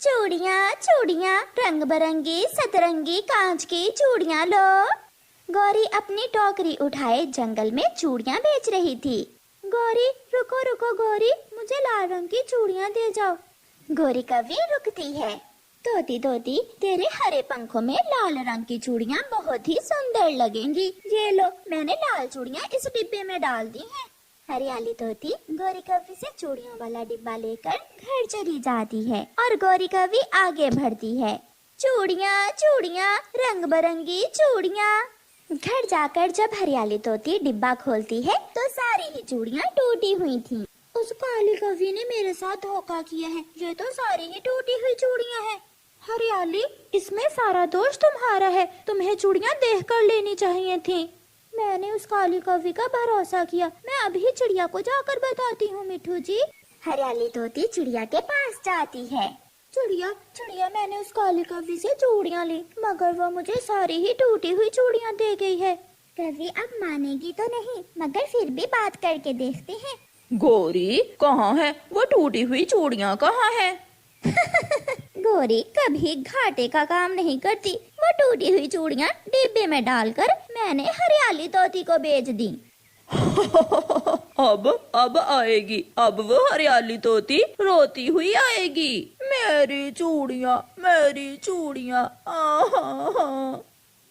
चूड़ियाँ चूड़ियाँ रंग बिरंगी सतरंगी कांच की चूड़ियाँ लो। गौरी अपनी टोकरी उठाए जंगल में चूड़ियाँ बेच रही थी। गौरी रुको रुको गौरी, मुझे लाल रंग की चूड़ियाँ दे जाओ। गौरी कभी रुकती है। तोती तोती, तेरे हरे पंखों में लाल रंग की चूड़ियाँ बहुत ही सुंदर लगेंगी। ये लो, मैंने लाल चूड़ियाँ इस डिब्बे में डाल दी हैं। हरियाली तोती गौरी कव्वी से चूड़ियों वाला डिब्बा लेकर घर चली जाती है और गौरी कव्वी आगे बढ़ती है। चूड़ियाँ चूड़ियाँ रंग बिरंगी चूड़ियाँ। घर जाकर जब हरियाली तोती डिब्बा खोलती है तो सारी ही चूड़ियाँ टूटी हुई थीं। उस काली कव्वी ने मेरे साथ धोखा किया है, ये तो सारी ही टूटी हुई चूड़ियाँ हैं। हरियाली, इसमें सारा दोष तुम्हारा है, तुम्हें चूड़ियाँ देखकर लेनी चाहिए थी। मैंने उस काली कव्वी का भरोसा किया, मैं अभी चिड़िया को जाकर बताती हूँ। मिठू जी। हरियाली तोती चिड़िया के पास जाती है। चिड़िया चिड़िया, मैंने उस काली कव्वी से चूड़ियाँ ली, मगर वो मुझे सारी ही टूटी हुई चूड़ियाँ दे गई है। कव्वी अब मानेगी तो नहीं, मगर फिर भी बात करके देखते हैं। गौरी, कहाँ है वो टूटी हुई चूड़ियाँ, कहाँ है? गौरी कभी घाटे का काम नहीं करती। वो टूटी हुई चूड़ियाँ डिब्बे में डालकर मैंने हरियाली तोती को बेच दी। अब आएगी, अब वो हरियाली तोती रोती हुई आएगी। मेरी चूड़ियाँ, मेरी चूड़ियाँ।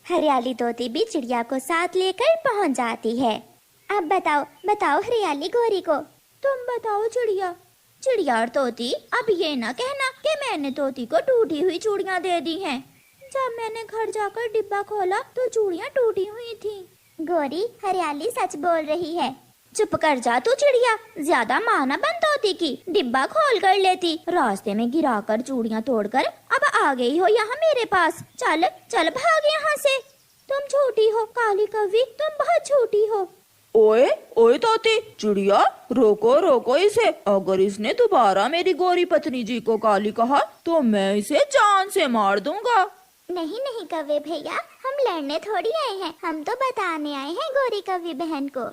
हरियाली तोती भी चिड़िया को साथ लेकर पहुंच जाती है। अब बताओ बताओ हरियाली गौरी को। तुम बताओ चिड़िया। चिड़िया और तोती, अब ये ना कहना कि मैंने तोती को टूटी हुई चूड़ियाँ दे दी हैं। जब मैंने घर जाकर डिब्बा खोला तो चूड़ियाँ टूटी हुई थीं। गौरी, हरियाली सच बोल रही है। चुप कर जा तू चिड़िया, ज्यादा माना बन तोती की। डिब्बा खोल कर लेती, रास्ते में गिराकर चूड़ियाँ तोड़कर अब आ गई हो यहाँ मेरे पास। चल चल भाग यहाँ से। तुम झूठी हो काली कव्वी, तुम बहुत झूठी हो। ओए ओए तोती, चिड़िया, रोको रोको इसे। अगर इसने दोबारा मेरी गौरी पत्नी जी को काली कहा तो मैं इसे जान से मार दूंगा। नहीं नहीं कव्वे भैया, हम लड़ने थोड़ी आए हैं, हम तो बताने आए हैं गौरी कव्वी बहन को।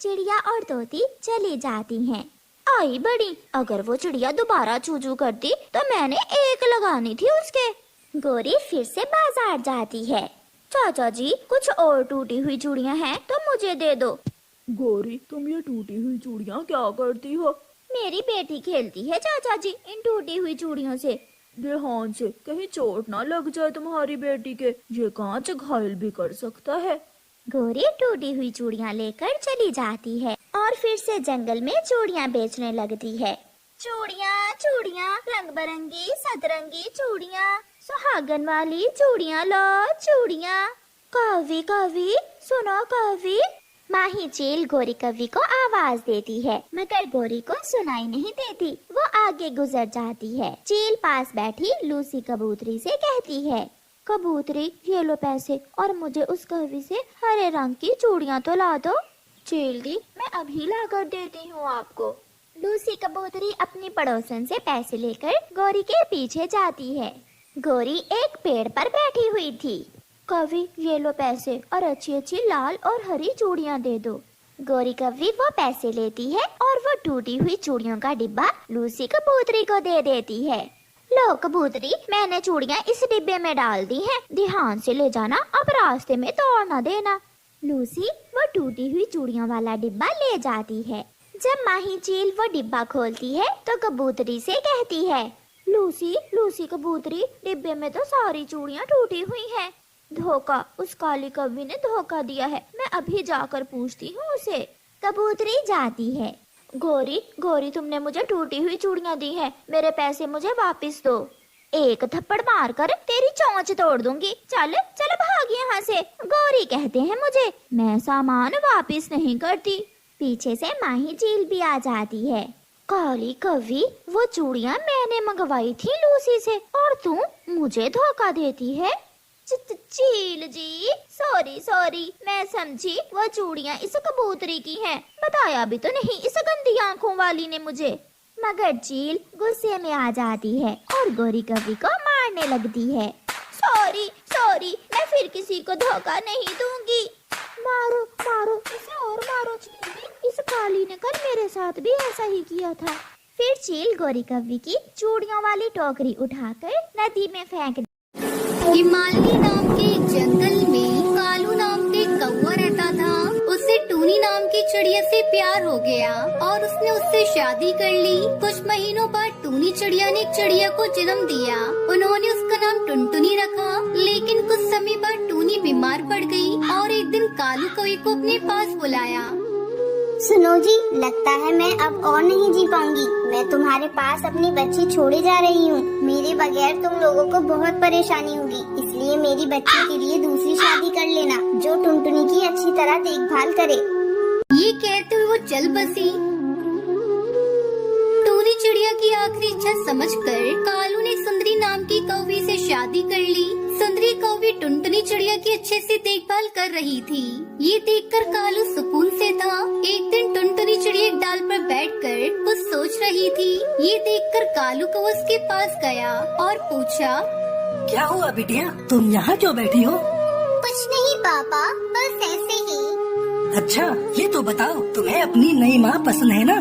चिड़िया और तोती चली जाती हैं। आई बड़ी, अगर वो चिड़िया दोबारा चूचू करती तो मैंने एक लगानी थी उसके। गौरी फिर से बाजार जाती है। चाचा जी, कुछ और टूटी हुई चूड़ियाँ हैं तो मुझे दे दो। गौरी, तुम ये टूटी हुई चूड़ियाँ क्या करती हो? मेरी बेटी खेलती है चाचा जी इन टूटी हुई चूड़ियों से। ध्यान से, कहीं चोट ना लग जाए तुम्हारी बेटी के, ये कांच घायल भी कर सकता है। गौरी टूटी हुई चूड़ियाँ लेकर चली जाती है और फिर से जंगल में चूड़ियाँ बेचने लगती है। चूड़ियाँ चूड़ियाँ रंग बिरंगी सतरंगी चूड़ियाँ, सुहागन वाली चूड़ियाँ लो चूड़ियाँ। कव्वी कव्वी, सुनो कव्वी। माही चील गौरी कव्वी को आवाज देती है, मगर गौरी को सुनाई नहीं देती। वो आगे गुजर जाती है। चील पास बैठी लूसी कबूतरी से कहती है, कबूतरी, ये लो पैसे और मुझे उस कव्वी से हरे रंग की चूड़ियाँ तो ला दो। चील दी, मैं अभी ला कर देती हूँ आपको। लूसी कबूतरी अपनी पड़ोसन से पैसे लेकर गौरी के पीछे जाती है। गौरी एक पेड़ पर बैठी हुई थी। कव्वी, ये लो पैसे और अच्छी अच्छी लाल और हरी चूड़ियाँ दे दो। गौरी कव्वी वो पैसे लेती है और वो टूटी हुई चूड़ियों का डिब्बा लूसी कबूतरी को दे देती है। लो कबूतरी, मैंने चूड़ियाँ इस डिब्बे में डाल दी हैं, ध्यान से ले जाना, अब रास्ते में तोड़ न देना। लूसी वो टूटी हुई चूड़ियों वाला डिब्बा ले जाती है। जब माही चील वो डिब्बा खोलती है तो कबूतरी से कहती है, लूसी लूसी कबूतरी, डिब्बे में तो सारी चूड़ियाँ टूटी हुई हैं। धोखा, उस काली कव्वी ने धोखा दिया है, मैं अभी जाकर पूछती हूँ उसे। कबूतरी जाती है। गौरी गौरी, तुमने मुझे टूटी हुई चूड़ियाँ दी हैं, मेरे पैसे मुझे वापस दो। एक थप्पड़ मारकर तेरी चोंच तोड़ दूंगी। चल चल भाग यहाँ से। गौरी कहते हैं मुझे, मैं सामान वापस नहीं करती। पीछे से माही चील भी आ जाती है। काली कव्वी, वो चूड़ियाँ मैंने मंगवाई थी लूसी से और तू मुझे धोखा देती है। चील जी, सॉरी सॉरी, मैं समझी वो चूड़ियाँ इस कबूतरी की हैं, बताया भी तो नहीं इस गंदी आँखों वाली ने मुझे। मगर चील गुस्से में आ जाती है और गौरी कव्वी को मारने लगती है। सॉरी सॉरी, मैं फिर किसी को धोखा नहीं दूंगी। मारो मारो, इसे और मारो चील जी, इस काली ने कल मेरे साथ भी ऐसा ही किया था। फिर चील गोरी कौवी की चूड़ियों वाली टोकरी उठाकर नदी में फेंक दी। हिमालय नाम के एक जंगल में कालू नाम का एक कौवा रहता था। उसे टूनी नाम की चिड़िया से प्यार हो गया और उसने उससे शादी कर ली। कुछ महीनों बाद टूनी चिड़िया ने एक चिड़िया को जन्म दिया। उन्होंने उसका नाम टुनटुनी रखा। लेकिन कुछ समय बाद टूनी बीमार पड़ गई और एक दिन कालू कौवे को अपने पास बुलाया। सुनो जी, लगता है मैं अब और नहीं जी पाऊंगी। मैं तुम्हारे पास अपनी बच्ची छोड़े जा रही हूँ। मेरे बगैर तुम लोगों को बहुत परेशानी होगी, इसलिए मेरी बच्ची के लिए दूसरी शादी कर लेना जो टुनटुनी की अच्छी तरह देखभाल करे। ये कहते हुए वो चल बसी। टूनी चिड़िया की आखिरी इच्छा समझकर कालू ने सुंदरी नाम की कौवी से शादी कर ली। सुंदरी कौवी टुनटुनी चिड़िया की अच्छे से देखभाल कर रही थी। ये देखकर कालू सुकून से था। एक दिन टुनटुनी चिड़िया एक डाल पर बैठकर कुछ सोच रही थी। ये देखकर कालू को उसके पास गया और पूछा, क्या हुआ बिटिया, तुम यहाँ क्यों बैठी हो? कुछ नहीं पापा, बस ऐसे ही। अच्छा, ये तो बताओ तुम्हें अपनी नई माँ पसंद है ना?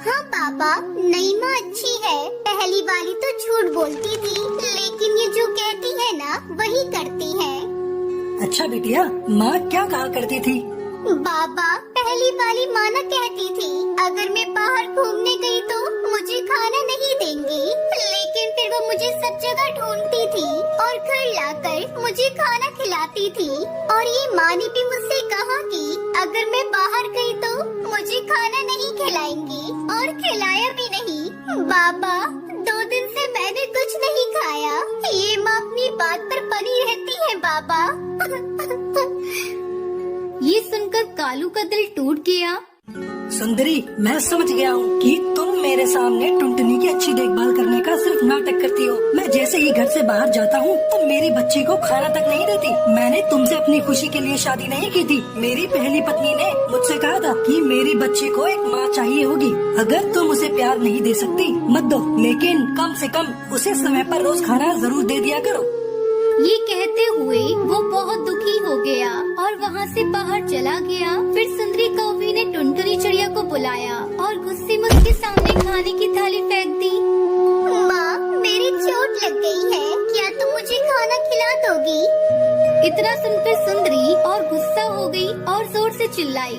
हाँ पापा, नई माँ अच्छी है। पहली वाली तो झूठ बोलती थी, लेकिन ये जो कहती है ना वही करती है। अच्छा बिटिया, माँ क्या कहा करती थी? बाबा, पहली वाली माँ न कहती थी अगर मैं बाहर घूमने गई तो मुझे खाना नहीं देंगी, लेकिन फिर वो मुझे सब जगह ढूंढती थी और घर लाकर मुझे खाना खिलाती थी। और ये माँ ने भी मुझसे कहा कि अगर मैं बाहर गई तो मुझे खाना नहीं खिलाएंगी, और खिलाया भी नहीं। बाबा, 2 दिन से मैंने कुछ नहीं खाया। ये माँ अपनी बात पर बनी रहती है बाबा। ये सुनकर कालू का दिल टूट गया। सुंदरी, मैं समझ गया हूँ कि तुम मेरे सामने टुनटुनी की अच्छी देखभाल करने का सिर्फ नाटक करती हो। मैं जैसे ही घर से बाहर जाता हूँ तुम मेरी बच्ची को खाना तक नहीं देती। मैंने तुमसे अपनी खुशी के लिए शादी नहीं की थी। मेरी पहली पत्नी ने मुझसे कहा था कि मेरी बच्ची को एक माँ चाहिए होगी। अगर तुम उसे प्यार नहीं दे सकती मत दो, लेकिन कम से कम उसे समय पर रोज खाना जरूर दे दिया करो। ये कहते हुए वो बहुत दुखी हो गया और वहाँ से बाहर चला गया। फिर सुंदरी कौवी ने टुनटुनी चिड़िया को बुलाया और गुस्से में उसके सामने खाने की थाली फेंक दी। माँ, मेरी चोट लग गई है, क्या तुम मुझे खाना खिला दोगी? इतना सुनकर सुंदरी और गुस्सा हो गई और जोर से चिल्लाई,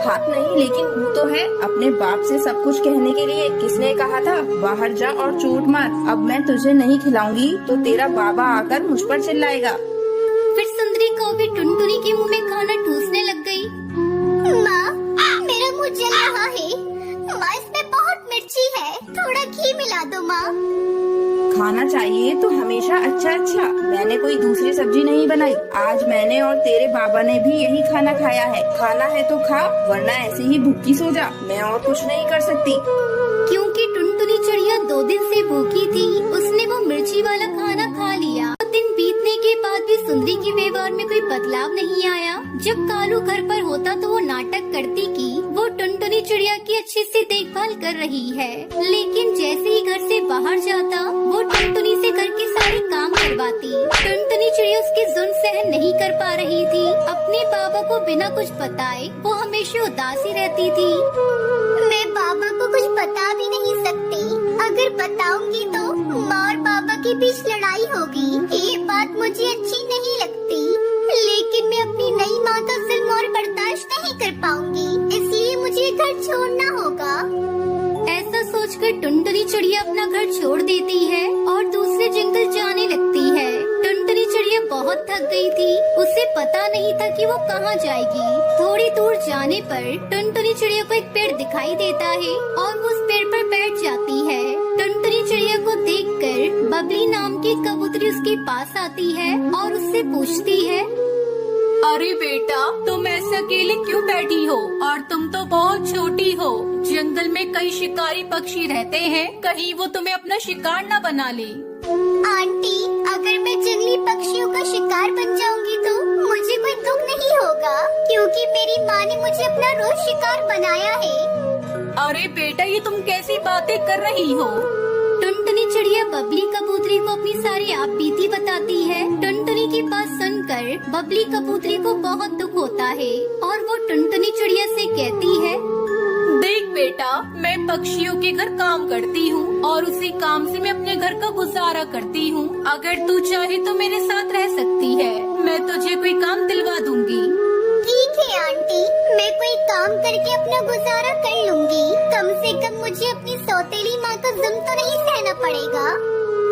हाथ नहीं लेकिन मुंह तो है। अपने बाप से सब कुछ कहने के लिए किसने कहा था बाहर जा और चोट मार। अब मैं तुझे नहीं खिलाऊंगी तो तेरा बाबा आकर मुझ पर चिल्लाएगा। फिर सुंदरी कौवी टुनटुनी के मुंह में खाना ठूसने लग गई। माँ, मेरा मुंह जल रहा है। माँ, इसमें बहुत मिर्ची है, थोड़ा घी मिला दो माँ। खाना चाहिए तो हमेशा अच्छा अच्छा। मैंने कोई दूसरी सब्जी नहीं बनाई। आज मैंने और तेरे बाबा ने भी यही खाना खाया है। खाना है तो खा, वरना ऐसे ही भूखी सो जा। मैं और कुछ नहीं कर सकती। क्योंकि टुनटुनी चिड़िया 2 दिन से भूखी थी, उसने वो मिर्ची वाला खाना खा लिया। 2 दिन बीतने के बाद भी सुंदरी के व्यवहार में कोई बदलाव नहीं आया। जब कालू घर पर होता तो वो नाटक करती कि वो टुनटुनी चिड़िया की अच्छे से देखभाल कर रही है, लेकिन जैसे ही घर से बाहर जाता वो टुनटुनी से घर के सारे काम करवाती। टुनटुनी चिड़िया उसके जुल्म सहन नहीं कर पा रही थी। अपने बाबा को बिना कुछ बताए वो हमेशा उदास ही रहती थी। मैं बाबा को कुछ बता भी नहीं सकती। अगर बताऊंगी तो माँ और बाबा के बीच लड़ाई होगी। ये बात मुझे अच्छी नहीं लगती, लेकिन मैं अपनी नई माँ का जुल्म और बर्दाश्त नहीं कर पाऊंगी, इसलिए मुझे घर छोड़ना होगा। ऐसा सोचकर टुनटुनी चिड़िया अपना घर छोड़ देती है और दूसरे जंगल जाने लगती है। टुनटुनी चिड़िया बहुत थक गई थी। उसे पता नहीं था कि वो कहाँ जाएगी। थोड़ी दूर जाने पर टुनटुनी चिड़िया को एक पेड़ दिखाई देता है और वो उस पेड़ पर बैठ जाती है। टुनटुनी चिड़िया को देखकर बबली नाम की कबूतरी उसके पास आती है और उससे पूछती है, अरे बेटा, तुम ऐसे अकेले क्यों बैठी हो? और तुम तो बहुत छोटी हो। जंगल में कई शिकारी पक्षी रहते हैं, कहीं वो तुम्हें अपना शिकार न बना ले। आंटी, अगर मैं जंगली पक्षियों का शिकार बन जाऊंगी तो मुझे कोई दुख नहीं होगा, क्योंकि मेरी माँ ने मुझे अपना रोज शिकार बनाया है। अरे बेटा, ये तुम कैसी बातें कर रही हो? टुनटुनी चिड़िया बबली कबूतरी को अपनी सारी आपबीती बताती है। टुनटुनी की बात सुनकर बबली कबूतरी को बहुत दुख होता है और वो टुनटुनी चिड़िया से कहती है, देख बेटा, मैं पक्षियों के घर काम करती हूँ और उसी काम से मैं अपने घर का गुजारा करती हूँ। अगर तू चाहे तो मेरे साथ रह सकती है, मैं तुझे कोई काम दिलवा दूंगी। ठीक है आंटी, मैं कोई काम करके अपना गुजारा कर लूंगी। कम से कम मुझे अपनी सौतेली माँ का जुल्म तो नहीं सहना पड़ेगा।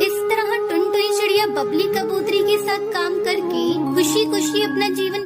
इस तरह टुनटुनी चिड़िया बबली कबूतरी के साथ काम करके खुशी खुशी अपना जीवन